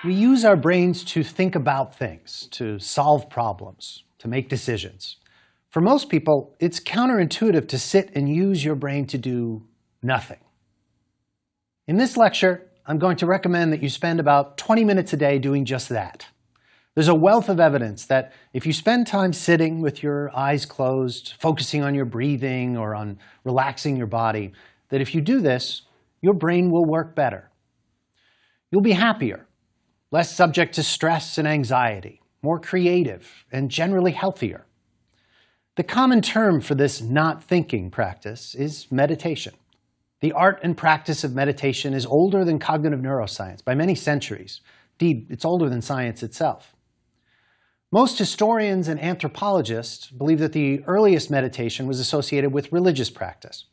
We use our brains to think about things, to solve problems, to make decisions. For most people, it's counterintuitive to sit and use your brain to do nothing. In this lecture, I'm going to recommend that you spend about 20 minutes a day doing just that. There's a wealth of evidence that if you spend time sitting with your eyes closed, focusing on your breathing or on relaxing your body, that if you do this, your brain will work better. You'll be happier, less subject to stress and anxiety, more creative, and generally healthier. The common term for this not thinking practice is meditation. The art and practice of meditation is older than cognitive neuroscience by many centuries. Indeed, it's older than science itself. Most historians and anthropologists believe that the earliest meditation was associated with religious practice.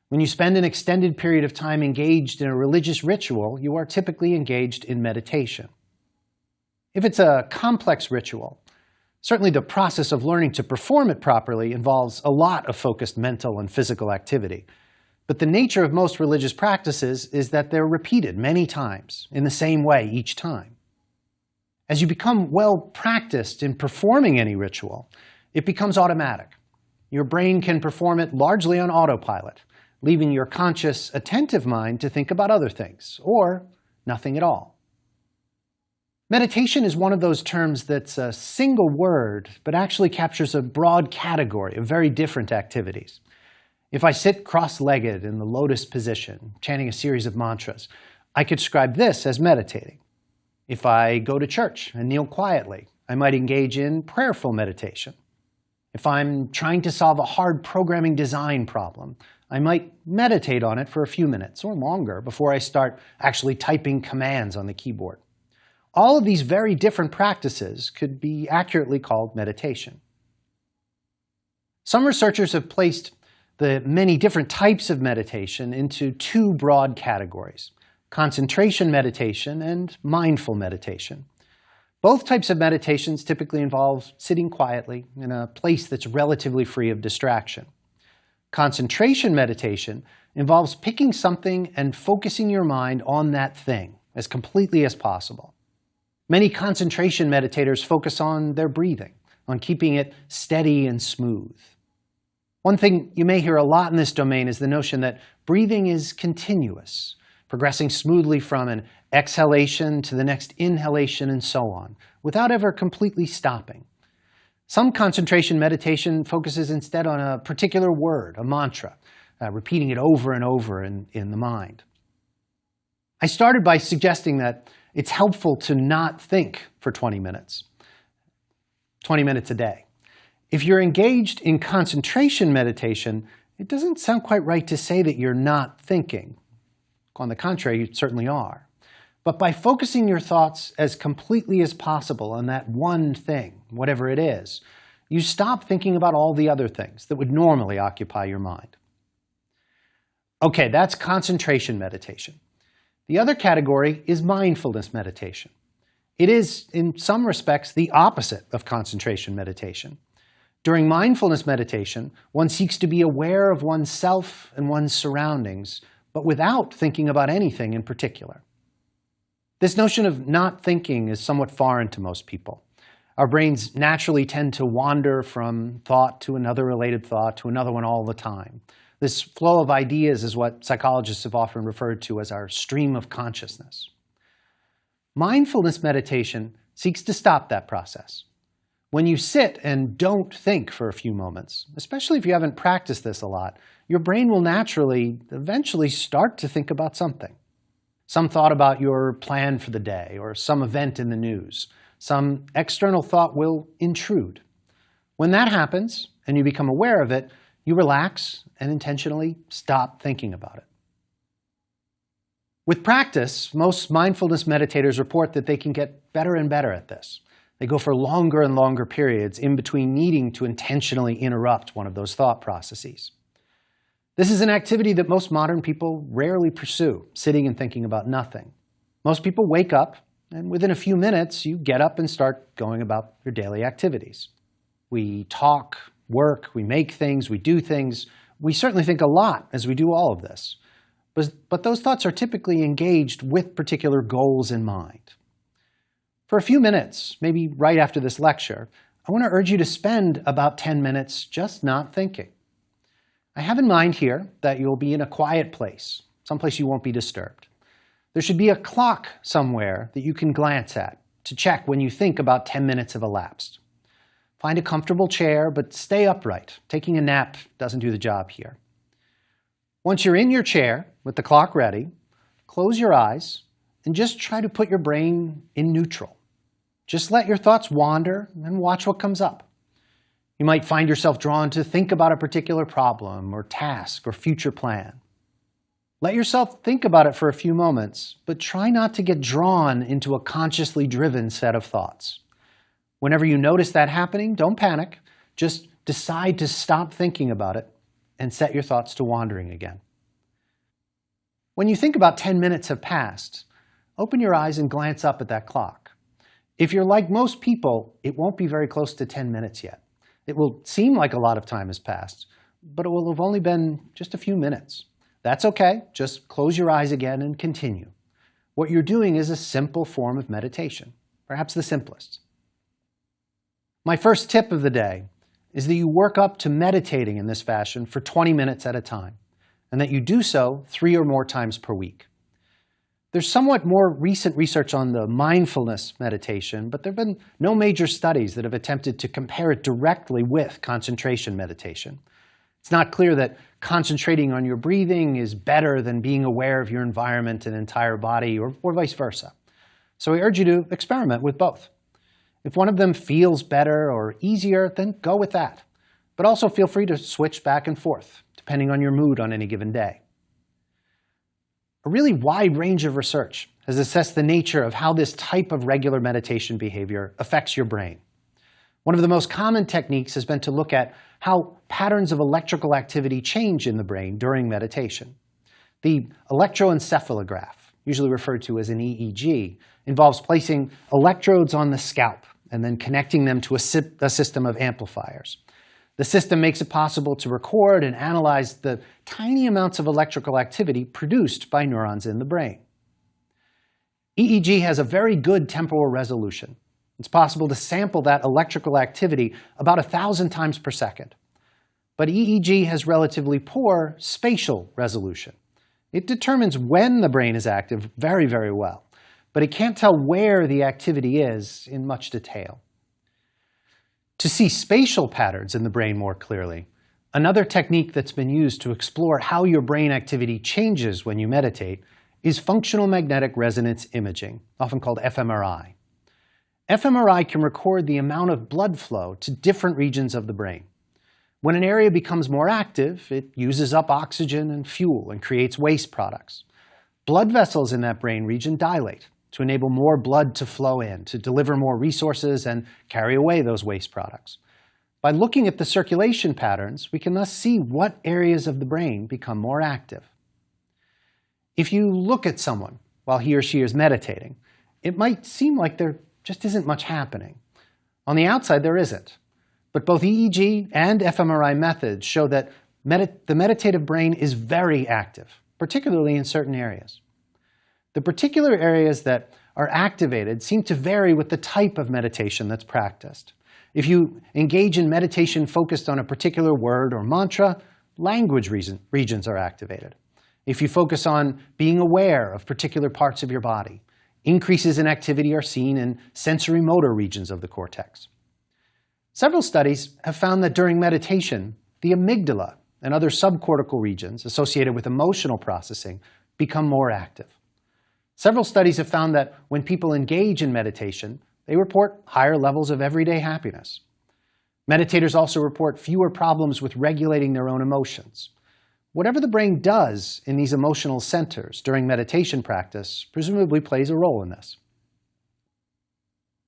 When you spend an extended period of time engaged in a religious ritual, you are typically engaged in meditation. If it's a complex ritual, certainly the process of learning to perform it properly involves a lot of focused mental and physical activity. But the nature of most religious practices is that they're repeated many times in the same way each time. As you become well practiced in performing any ritual, it becomes automatic. Your brain can perform it largely on autopilot, leaving your conscious, attentive mind to think about other things, or nothing at all. Meditation is one of those terms that's a single word, but actually captures a broad category of very different activities. If I sit cross-legged in the lotus position, chanting a series of mantras, I could describe this as meditating. If I go to church and kneel quietly, I might engage in prayerful meditation. If I'm trying to solve a hard programming design problem, I might meditate on it for a few minutes or longer before I start actually typing commands on the keyboard. All of these very different practices could be accurately called meditation. Some researchers have placed the many different types of meditation into two broad categories: concentration meditation and mindful meditation. Both types of meditations typically involve sitting quietly in a place that's relatively free of distraction. Concentration meditation involves picking something and focusing your mind on that thing as completely as possible. Many concentration meditators focus on their breathing, on keeping it steady and smooth. One thing you may hear a lot in this domain is the notion that breathing is continuous, progressing smoothly from an exhalation to the next inhalation and so on, without ever completely stopping. Some concentration meditation focuses instead on a particular word, a mantra, repeating it over and over in the mind. I started by suggesting that it's helpful to not think for 20 minutes. 20 minutes a day. If you're engaged in concentration meditation, it doesn't sound quite right to say that you're not thinking. On the contrary, you certainly are. But by focusing your thoughts as completely as possible on that one thing, whatever it is, you stop thinking about all the other things that would normally occupy your mind. Okay, that's concentration meditation. The other category is mindfulness meditation. It is, in some respects, the opposite of concentration meditation. During mindfulness meditation, one seeks to be aware of oneself and one's surroundings, but without thinking about anything in particular. This notion of not thinking is somewhat foreign to most people. Our brains naturally tend to wander from thought to another related thought to another one all the time. This flow of ideas is what psychologists have often referred to as our stream of consciousness. Mindfulness meditation seeks to stop that process. When you sit and don't think for a few moments, especially if you haven't practiced this a lot, your brain will naturally, eventually start to think about something. Some thought about your plan for the day, or some event in the news. Some external thought will intrude. When that happens, and you become aware of it, you relax and intentionally stop thinking about it. With practice, most mindfulness meditators report that they can get better and better at this. They go for longer and longer periods in between needing to intentionally interrupt one of those thought processes. This is an activity that most modern people rarely pursue, sitting and thinking about nothing. Most people wake up, and within a few minutes, you get up and start going about your daily activities. We talk, work, we make things, we do things. We certainly think a lot as we do all of this. But those thoughts are typically engaged with particular goals in mind. For a few minutes, maybe right after this lecture, I want to urge you to spend about 10 minutes just not thinking. I have in mind here that you'll be in a quiet place, someplace you won't be disturbed. There should be a clock somewhere that you can glance at to check when you think about 10 minutes have elapsed. Find a comfortable chair, but stay upright. Taking a nap doesn't do the job here. Once you're in your chair with the clock ready, close your eyes and just try to put your brain in neutral. Just let your thoughts wander and watch what comes up. You might find yourself drawn to think about a particular problem or task or future plan. Let yourself think about it for a few moments, but try not to get drawn into a consciously driven set of thoughts. Whenever you notice that happening, don't panic. Just decide to stop thinking about it and set your thoughts to wandering again. When you think about 10 minutes have passed, open your eyes and glance up at that clock. If you're like most people, it won't be very close to 10 minutes yet. It will seem like a lot of time has passed, but it will have only been just a few minutes. That's okay. Just close your eyes again and continue. What you're doing is a simple form of meditation, perhaps the simplest. My first tip of the day is that you work up to meditating in this fashion for 20 minutes at a time, and that you do so 3 or more times per week. There's somewhat more recent research on the mindfulness meditation, but there have been no major studies that have attempted to compare it directly with concentration meditation. It's not clear that concentrating on your breathing is better than being aware of your environment and entire body, or vice versa. So I urge you to experiment with both. If one of them feels better or easier, then go with that. But also feel free to switch back and forth, depending on your mood on any given day. A really wide range of research has assessed the nature of how this type of regular meditation behavior affects your brain. One of the most common techniques has been to look at how patterns of electrical activity change in the brain during meditation. The electroencephalograph, usually referred to as an EEG, involves placing electrodes on the scalp and then connecting them to a system of amplifiers. The system makes it possible to record and analyze the tiny amounts of electrical activity produced by neurons in the brain. EEG has a very good temporal resolution. It's possible to sample that electrical activity about 1,000 times per second. But EEG has relatively poor spatial resolution. It determines when the brain is active very, very well, but it can't tell where the activity is in much detail. To see spatial patterns in the brain more clearly, another technique that's been used to explore how your brain activity changes when you meditate is functional magnetic resonance imaging, often called fMRI. fMRI can record the amount of blood flow to different regions of the brain. When an area becomes more active, it uses up oxygen and fuel and creates waste products. Blood vessels in that brain region dilate to enable more blood to flow in, to deliver more resources and carry away those waste products. By looking at the circulation patterns, we can thus see what areas of the brain become more active. If you look at someone while he or she is meditating, it might seem like there just isn't much happening. On the outside, there isn't. But both EEG and fMRI methods show that the meditative brain is very active, particularly in certain areas. The particular areas that are activated seem to vary with the type of meditation that's practiced. If you engage in meditation focused on a particular word or mantra, language regions are activated. If you focus on being aware of particular parts of your body, increases in activity are seen in sensory motor regions of the cortex. Several studies have found that during meditation, the amygdala and other subcortical regions associated with emotional processing become more active. Several studies have found that when people engage in meditation, they report higher levels of everyday happiness. Meditators also report fewer problems with regulating their own emotions. Whatever the brain does in these emotional centers during meditation practice presumably plays a role in this.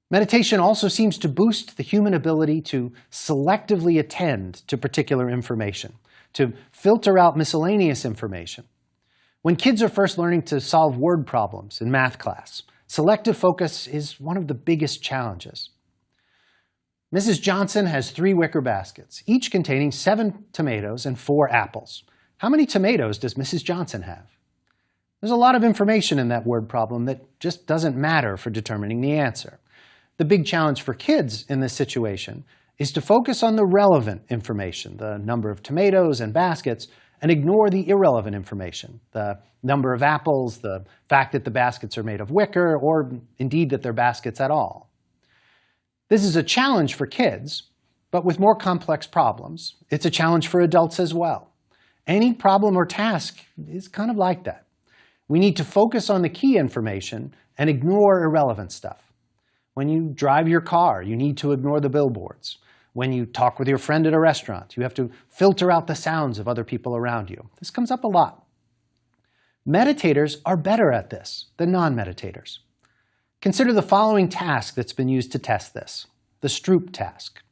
Meditation also seems to boost the human ability to selectively attend to particular information, to filter out miscellaneous information. When kids are first learning to solve word problems in math class, selective focus is one of the biggest challenges. Mrs. Johnson has 3 wicker baskets, each containing 7 tomatoes and 4 apples. How many tomatoes does Mrs. Johnson have? There's a lot of information in that word problem that just doesn't matter for determining the answer. The big challenge for kids in this situation is to focus on the relevant information, the number of tomatoes and baskets, and ignore the irrelevant information, the number of apples, the fact that the baskets are made of wicker, or indeed that they're baskets at all. This is a challenge for kids, but with more complex problems, it's a challenge for adults as well. Any problem or task is kind of like that. We need to focus on the key information and ignore irrelevant stuff. When you drive your car, you need to ignore the billboards. When you talk with your friend at a restaurant, you have to filter out the sounds of other people around you. This comes up a lot. Meditators are better at this than non-meditators. Consider the following task that's been used to test this, the Stroop task.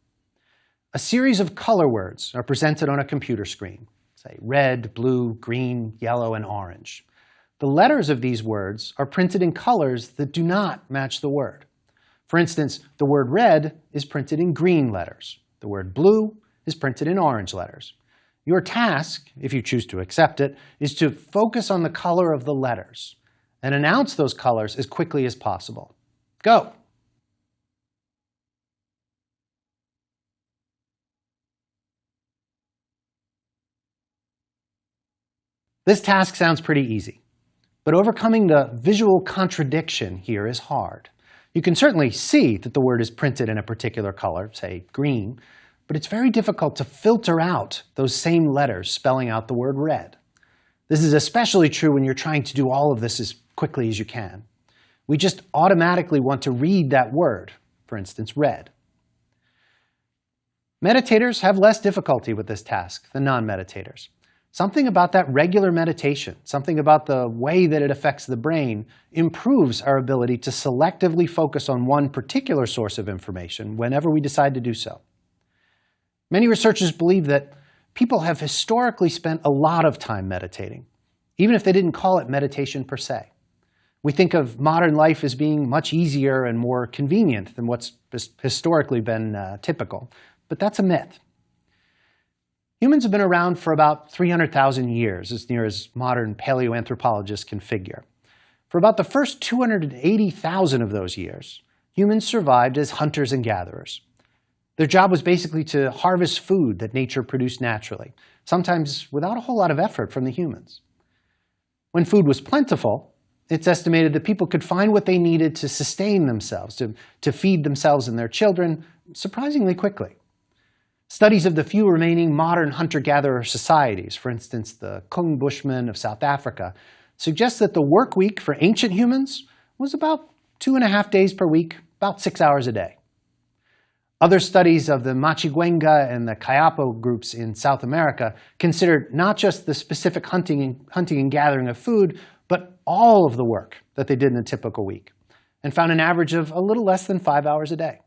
A series of color words are presented on a computer screen, say red, blue, green, yellow, and orange. The letters of these words are printed in colors that do not match the word. For instance, the word red is printed in green letters. The word blue is printed in orange letters. Your task, if you choose to accept it, is to focus on the color of the letters and announce those colors as quickly as possible. Go! This task sounds pretty easy, but overcoming the visual contradiction here is hard. You can certainly see that the word is printed in a particular color, say green, but it's very difficult to filter out those same letters spelling out the word red. This is especially true when you're trying to do all of this as quickly as you can. We just automatically want to read that word, for instance, red. Meditators have less difficulty with this task than non-meditators. Something about that regular meditation, something about the way that it affects the brain, improves our ability to selectively focus on one particular source of information whenever we decide to do so. Many researchers believe that people have historically spent a lot of time meditating, even if they didn't call it meditation per se. We think of modern life as being much easier and more convenient than what's historically been typical, but that's a myth. Humans have been around for about 300,000 years, as near as modern paleoanthropologists can figure. For about the first 280,000 of those years, humans survived as hunters and gatherers. Their job was basically to harvest food that nature produced naturally, sometimes without a whole lot of effort from the humans. When food was plentiful, it's estimated that people could find what they needed to sustain themselves, to feed themselves and their children, surprisingly quickly. Studies of the few remaining modern hunter-gatherer societies, for instance, the Kung Bushmen of South Africa, suggest that the work week for ancient humans was about 2.5 days per week, about 6 hours a day. Other studies of the Machiguenga and the Kayapo groups in South America considered not just the specific hunting and gathering of food, but all of the work that they did in a typical week, and found an average of a little less than 5 hours a day.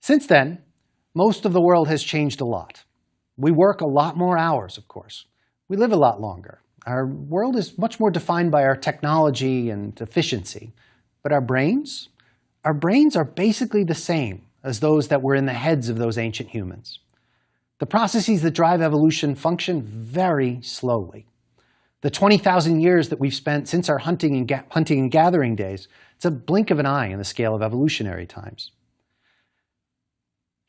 Since then, most of the world has changed a lot. We work a lot more hours, of course. We live a lot longer. Our world is much more defined by our technology and efficiency. But our brains are basically the same as those that were in the heads of those ancient humans. The processes that drive evolution function very slowly. The 20,000 years that we've spent since our hunting and gathering days, it's a blink of an eye in the scale of evolutionary times.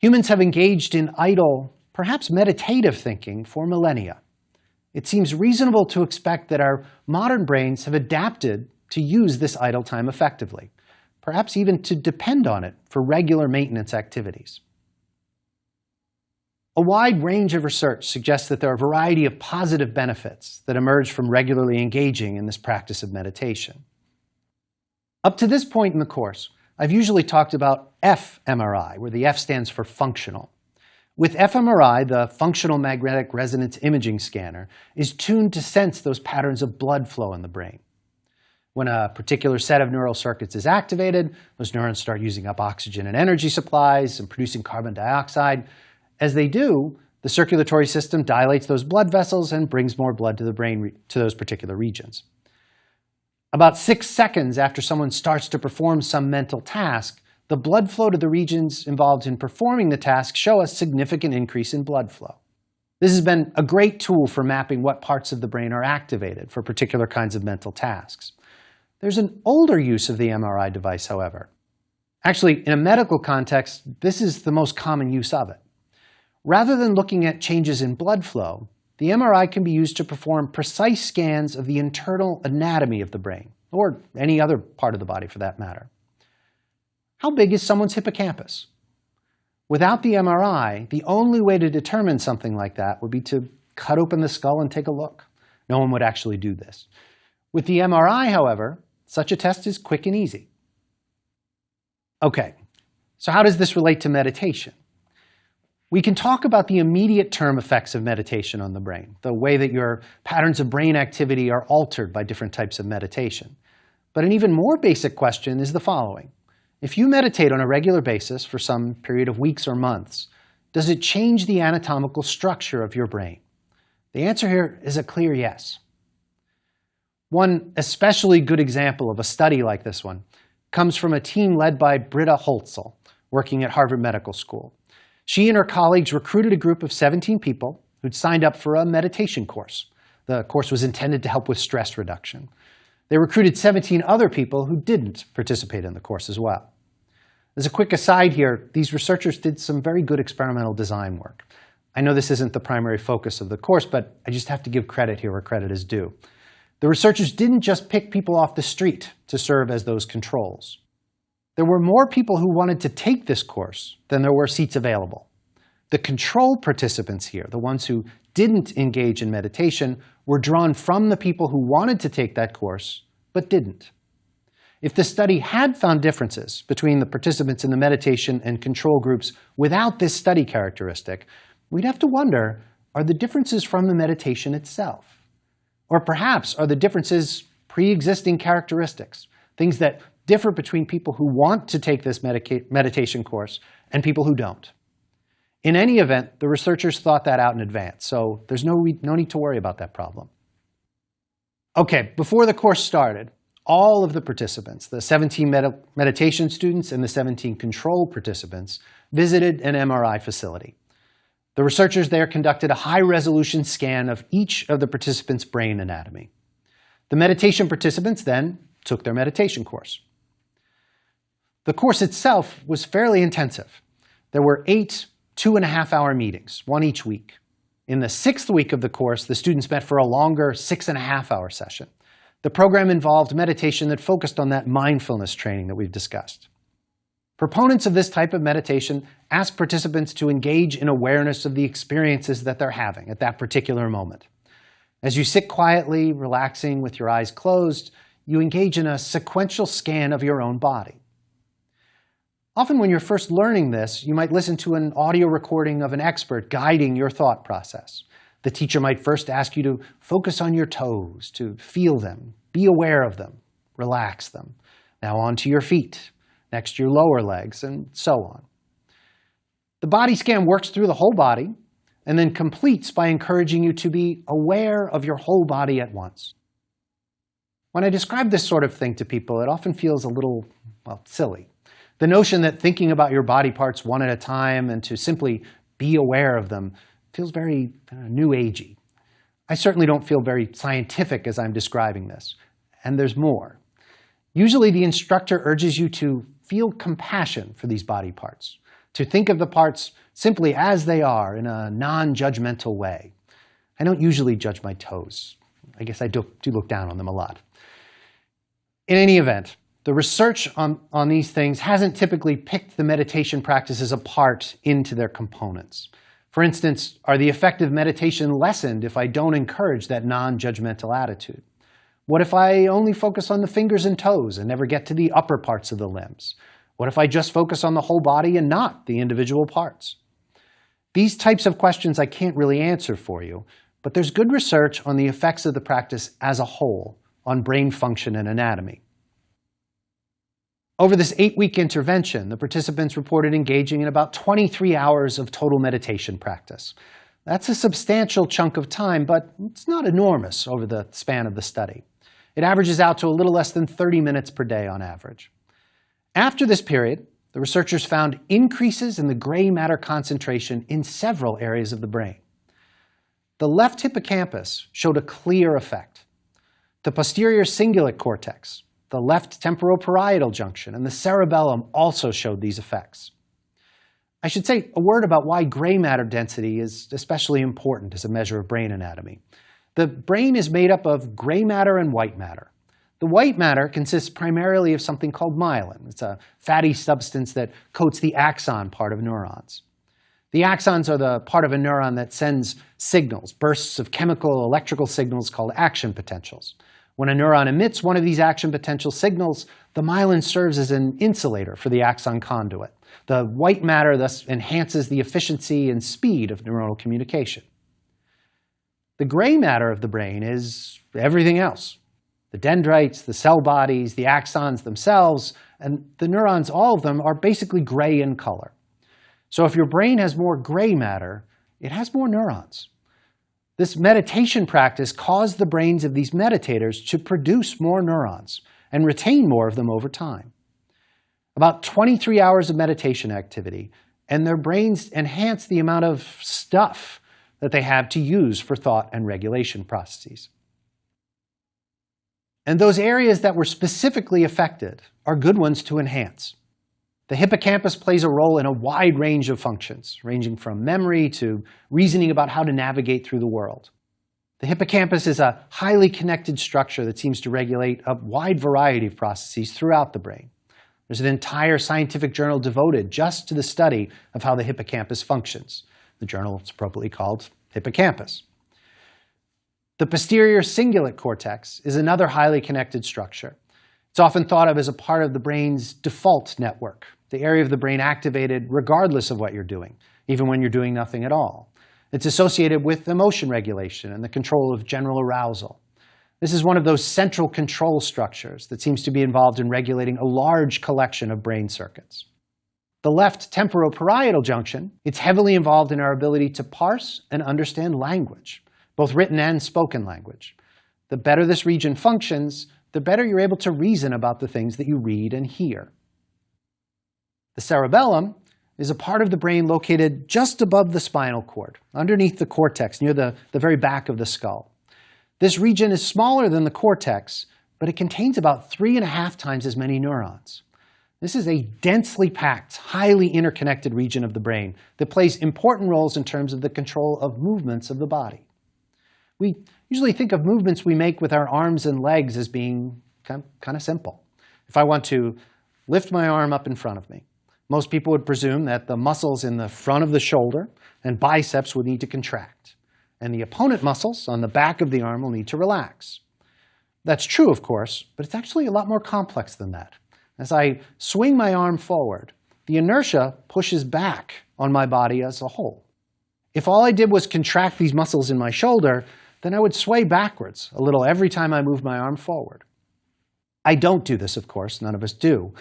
Humans have engaged in idle, perhaps meditative thinking for millennia. It seems reasonable to expect that our modern brains have adapted to use this idle time effectively, perhaps even to depend on it for regular maintenance activities. A wide range of research suggests that there are a variety of positive benefits that emerge from regularly engaging in this practice of meditation. Up to this point in the course, I've usually talked about fMRI, where the F stands for functional. With fMRI, the functional magnetic resonance imaging scanner is tuned to sense those patterns of blood flow in the brain. When a particular set of neural circuits is activated, those neurons start using up oxygen and energy supplies and producing carbon dioxide. As they do, the circulatory system dilates those blood vessels and brings more blood to the brain to those particular regions. About 6 seconds after someone starts to perform some mental task, the blood flow to the regions involved in performing the task show a significant increase in blood flow. This has been a great tool for mapping what parts of the brain are activated for particular kinds of mental tasks. There's an older use of the MRI device, however. Actually, in a medical context, this is the most common use of it. Rather than looking at changes in blood flow, the MRI can be used to perform precise scans of the internal anatomy of the brain, or any other part of the body for that matter. How big is someone's hippocampus? Without the MRI, the only way to determine something like that would be to cut open the skull and take a look. No one would actually do this. With the MRI, however, such a test is quick and easy. Okay, so how does this relate to meditation? We can talk about the immediate term effects of meditation on the brain, the way that your patterns of brain activity are altered by different types of meditation. But an even more basic question is the following. If you meditate on a regular basis for some period of weeks or months, does it change the anatomical structure of your brain? The answer here is a clear yes. One especially good example of a study like this one comes from a team led by Britta Holtzel, working at Harvard Medical School. She and her colleagues recruited a group of 17 people who'd signed up for a meditation course. The course was intended to help with stress reduction. They recruited 17 other people who didn't participate in the course as well. As a quick aside here, these researchers did some very good experimental design work. I know this isn't the primary focus of the course, but I just have to give credit here where credit is due. The researchers didn't just pick people off the street to serve as those controls. There were more people who wanted to take this course than there were seats available. The control participants here, the ones who didn't engage in meditation, were drawn from the people who wanted to take that course but didn't. If the study had found differences between the participants in the meditation and control groups without this study characteristic, we'd have to wonder, are the differences from the meditation itself? Or perhaps are the differences pre-existing characteristics, things that differ between people who want to take this meditation course and people who don't? In any event, the researchers thought that out in advance, so there's no need to worry about that problem. Okay, before the course started, all of the participants, the 17 meditation students and the 17 control participants, visited an MRI facility. The researchers there conducted a high-resolution scan of each of the participants' brain anatomy. The meditation participants then took their meditation course. The course itself was fairly intensive. There were 8 2.5-hour meetings, one each week. In the 6th week of the course, the students met for a longer 6.5-hour session. The program involved meditation that focused on that mindfulness training that we've discussed. Proponents of this type of meditation ask participants to engage in awareness of the experiences that they're having at that particular moment. As you sit quietly, relaxing with your eyes closed, you engage in a sequential scan of your own body. Often when you're first learning this, you might listen to an audio recording of an expert guiding your thought process. The teacher might first ask you to focus on your toes, to feel them, be aware of them, relax them. Now onto your feet, next your lower legs, and so on. The body scan works through the whole body and then completes by encouraging you to be aware of your whole body at once. When I describe this sort of thing to people, it often feels a little, silly. The notion that thinking about your body parts one at a time and to simply be aware of them feels very new agey. I certainly don't feel very scientific as I'm describing this. And there's more. Usually the instructor urges you to feel compassion for these body parts, to think of the parts simply as they are in a non-judgmental way. I don't usually judge my toes. I guess I do look down on them a lot. In any event, the research on these things hasn't typically picked the meditation practices apart into their components. For instance, are the effective meditation lessened if I don't encourage that non-judgmental attitude? What if I only focus on the fingers and toes and never get to the upper parts of the limbs? What if I just focus on the whole body and not the individual parts? These types of questions I can't really answer for you, but there's good research on the effects of the practice as a whole on brain function and anatomy. Over this 8-week intervention, the participants reported engaging in about 23 hours of total meditation practice. That's a substantial chunk of time, but it's not enormous over the span of the study. It averages out to a little less than 30 minutes per day on average. After this period, the researchers found increases in the gray matter concentration in several areas of the brain. The left hippocampus showed a clear effect. The posterior cingulate cortex, The left temporoparietal junction and the cerebellum also showed these effects. I should say a word about why gray matter density is especially important as a measure of brain anatomy. The brain is made up of gray matter and white matter. The white matter consists primarily of something called myelin. It's a fatty substance that coats the axon part of neurons. The axons are the part of a neuron that sends signals, bursts of chemical, electrical signals called action potentials. When a neuron emits one of these action potential signals, the myelin serves as an insulator for the axon conduit. The white matter thus enhances the efficiency and speed of neuronal communication. The gray matter of the brain is everything else. The dendrites, the cell bodies, the axons themselves, and the neurons, all of them are basically gray in color. So if your brain has more gray matter, it has more neurons. This meditation practice caused the brains of these meditators to produce more neurons and retain more of them over time. About 23 hours of meditation activity, and their brains enhance the amount of stuff that they have to use for thought and regulation processes. And those areas that were specifically affected are good ones to enhance. The hippocampus plays a role in a wide range of functions, ranging from memory to reasoning about how to navigate through the world. The hippocampus is a highly connected structure that seems to regulate a wide variety of processes throughout the brain. There's an entire scientific journal devoted just to the study of how the hippocampus functions. The journal is appropriately called Hippocampus. The posterior cingulate cortex is another highly connected structure. It's often thought of as a part of the brain's default network, the area of the brain activated regardless of what you're doing, even when you're doing nothing at all. It's associated with emotion regulation and the control of general arousal. This is one of those central control structures that seems to be involved in regulating a large collection of brain circuits. The left temporoparietal junction, it's heavily involved in our ability to parse and understand language, both written and spoken language. The better this region functions, the better you're able to reason about the things that you read and hear. The cerebellum is a part of the brain located just above the spinal cord, underneath the cortex, near the very back of the skull. This region is smaller than the cortex, but it contains about 3.5 times as many neurons. This is a densely packed, highly interconnected region of the brain that plays important roles in terms of the control of movements of the body. We usually think of movements we make with our arms and legs as being kind of simple. If I want to lift my arm up in front of me, most people would presume that the muscles in the front of the shoulder and biceps would need to contract, and the opponent muscles on the back of the arm will need to relax. That's true, of course, but it's actually a lot more complex than that. As I swing my arm forward, the inertia pushes back on my body as a whole. If all I did was contract these muscles in my shoulder, then I would sway backwards a little every time I moved my arm forward. I don't do this, of course, none of us do.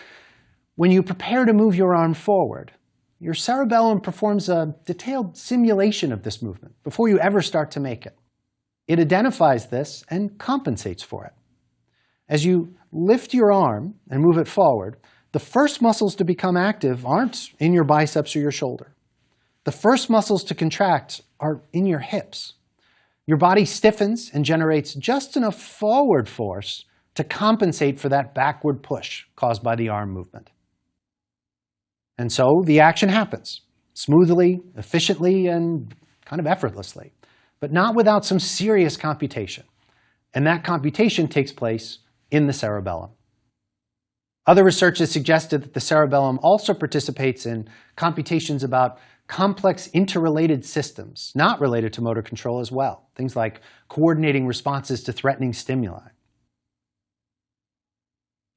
When you prepare to move your arm forward, your cerebellum performs a detailed simulation of this movement before you ever start to make it. It identifies this and compensates for it. As you lift your arm and move it forward, the first muscles to become active aren't in your biceps or your shoulder. The first muscles to contract are in your hips. Your body stiffens and generates just enough forward force to compensate for that backward push caused by the arm movement. And so the action happens, smoothly, efficiently, and kind of effortlessly, but not without some serious computation. And that computation takes place in the cerebellum. Other research has suggested that the cerebellum also participates in computations about complex interrelated systems, not related to motor control as well, things like coordinating responses to threatening stimuli.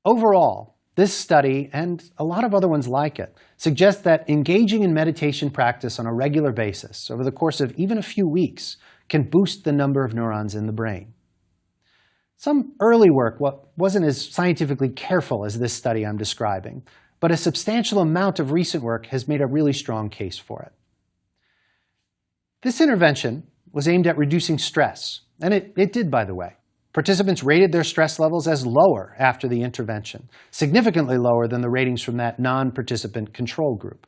Overall, this study, and a lot of other ones like it, suggest that engaging in meditation practice on a regular basis over the course of even a few weeks can boost the number of neurons in the brain. Some early work wasn't as scientifically careful as this study I'm describing, but a substantial amount of recent work has made a really strong case for it. This intervention was aimed at reducing stress, and it did, by the way. Participants rated their stress levels as lower after the intervention, significantly lower than the ratings from that non-participant control group.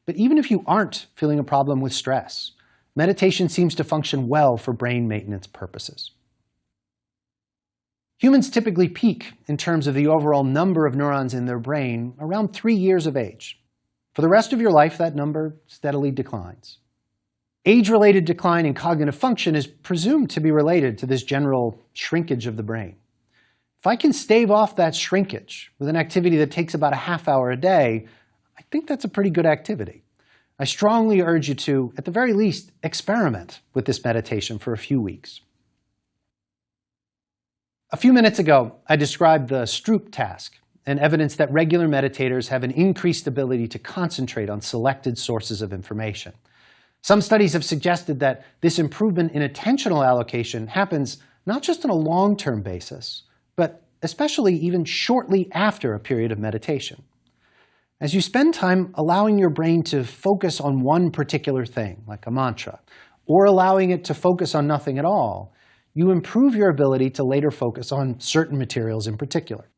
But even if you aren't feeling a problem with stress, meditation seems to function well for brain maintenance purposes. Humans typically peak in terms of the overall number of neurons in their brain around 3 years of age. For the rest of your life, that number steadily declines. Age-related decline in cognitive function is presumed to be related to this general shrinkage of the brain. If I can stave off that shrinkage with an activity that takes about a half hour a day, I think that's a pretty good activity. I strongly urge you to, at the very least, experiment with this meditation for a few weeks. A few minutes ago, I described the Stroop task and evidence that regular meditators have an increased ability to concentrate on selected sources of information. Some studies have suggested that this improvement in attentional allocation happens not just on a long-term basis, but especially even shortly after a period of meditation. As you spend time allowing your brain to focus on one particular thing, like a mantra, or allowing it to focus on nothing at all, you improve your ability to later focus on certain materials in particular.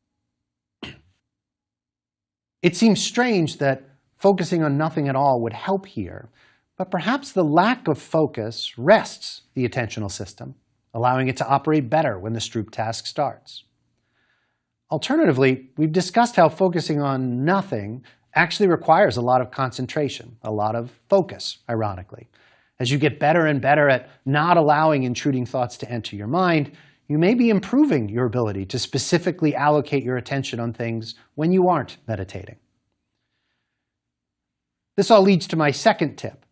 It seems strange that focusing on nothing at all would help here, but perhaps the lack of focus rests the attentional system, allowing it to operate better when the Stroop task starts. Alternatively, we've discussed how focusing on nothing actually requires a lot of concentration, a lot of focus, ironically. As you get better and better at not allowing intruding thoughts to enter your mind, you may be improving your ability to specifically allocate your attention on things when you aren't meditating. This all leads to my second tip.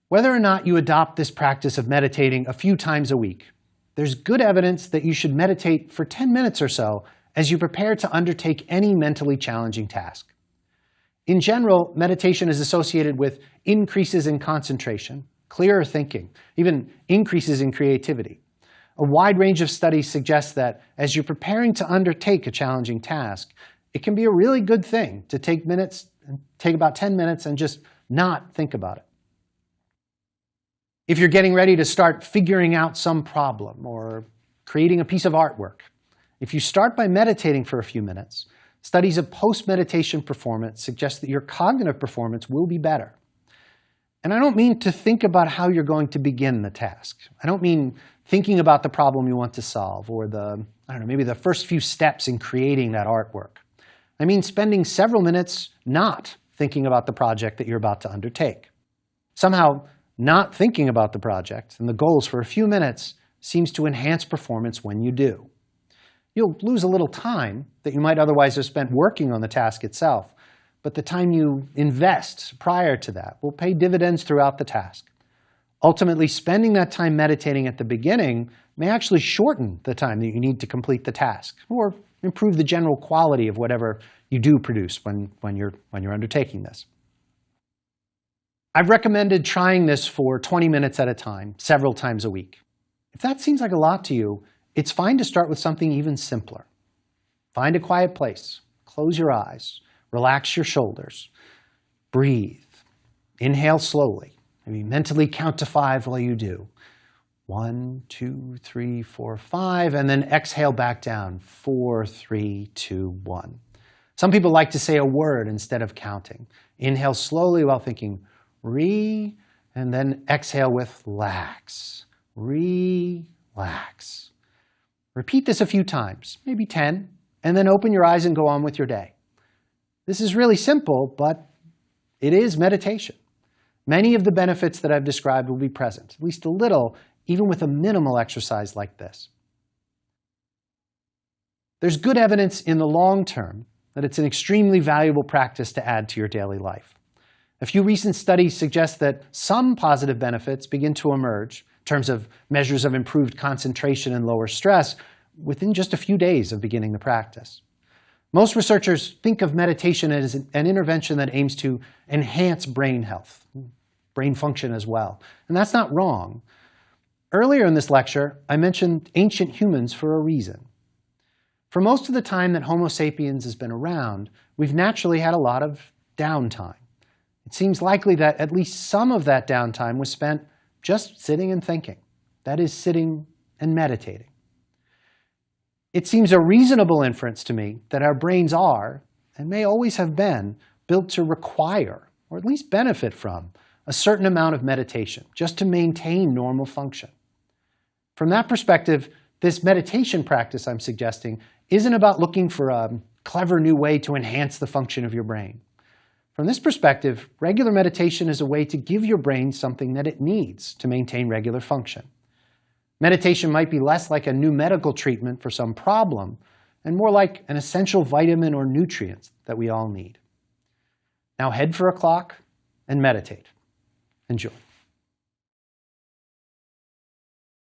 Whether or not you adopt this practice of meditating a few times a week, there's good evidence that you should meditate for 10 minutes or so as you prepare to undertake any mentally challenging task. In general, meditation is associated with increases in concentration, clearer thinking, even increases in creativity. A wide range of studies suggest that as you're preparing to undertake a challenging task, it can be a really good thing to take about 10 minutes and just not think about it. If you're getting ready to start figuring out some problem or creating a piece of artwork, if you start by meditating for a few minutes, studies of post-meditation performance suggest that your cognitive performance will be better. And I don't mean to think about how you're going to begin the task. I don't mean thinking about the problem you want to solve or maybe the first few steps in creating that artwork. I mean spending several minutes not thinking about the project that you're about to undertake. Somehow, not thinking about the project and the goals for a few minutes seems to enhance performance when you do. You'll lose a little time that you might otherwise have spent working on the task itself, but the time you invest prior to that will pay dividends throughout the task. Ultimately, spending that time meditating at the beginning may actually shorten the time that you need to complete the task, or improve the general quality of whatever you do produce when you're undertaking this. I've recommended trying this for 20 minutes at a time, several times a week. If that seems like a lot to you, it's fine to start with something even simpler. Find a quiet place, close your eyes, relax your shoulders, breathe, inhale slowly, maybe mentally count to 5 while you do. 1, 2, 3, 4, 5, and then exhale back down. 4, 3, 2, 1. Some people like to say a word instead of counting. Inhale slowly while thinking re, and then exhale with lax. Relax. Repeat this a few times, maybe 10, and then open your eyes and go on with your day. This is really simple, but it is meditation. Many of the benefits that I've described will be present, at least a little, even with a minimal exercise like this. There's good evidence in the long term that it's an extremely valuable practice to add to your daily life. A few recent studies suggest that some positive benefits begin to emerge in terms of measures of improved concentration and lower stress within just a few days of beginning the practice. Most researchers think of meditation as an intervention that aims to enhance brain health, brain function as well. And that's not wrong. Earlier in this lecture, I mentioned ancient humans for a reason. For most of the time that Homo sapiens has been around, we've naturally had a lot of downtime. It seems likely that at least some of that downtime was spent just sitting and thinking. That is, sitting and meditating. It seems a reasonable inference to me that our brains are, and may always have been, built to require, or at least benefit from, a certain amount of meditation, just to maintain normal function. From that perspective, This meditation practice I'm suggesting isn't about looking for a clever new way to enhance the function of your brain. From this perspective, regular meditation is a way to give your brain something that it needs to maintain regular function. Meditation might be less like a new medical treatment for some problem and more like an essential vitamin or nutrient that we all need. Now head for a clock and meditate. Enjoy.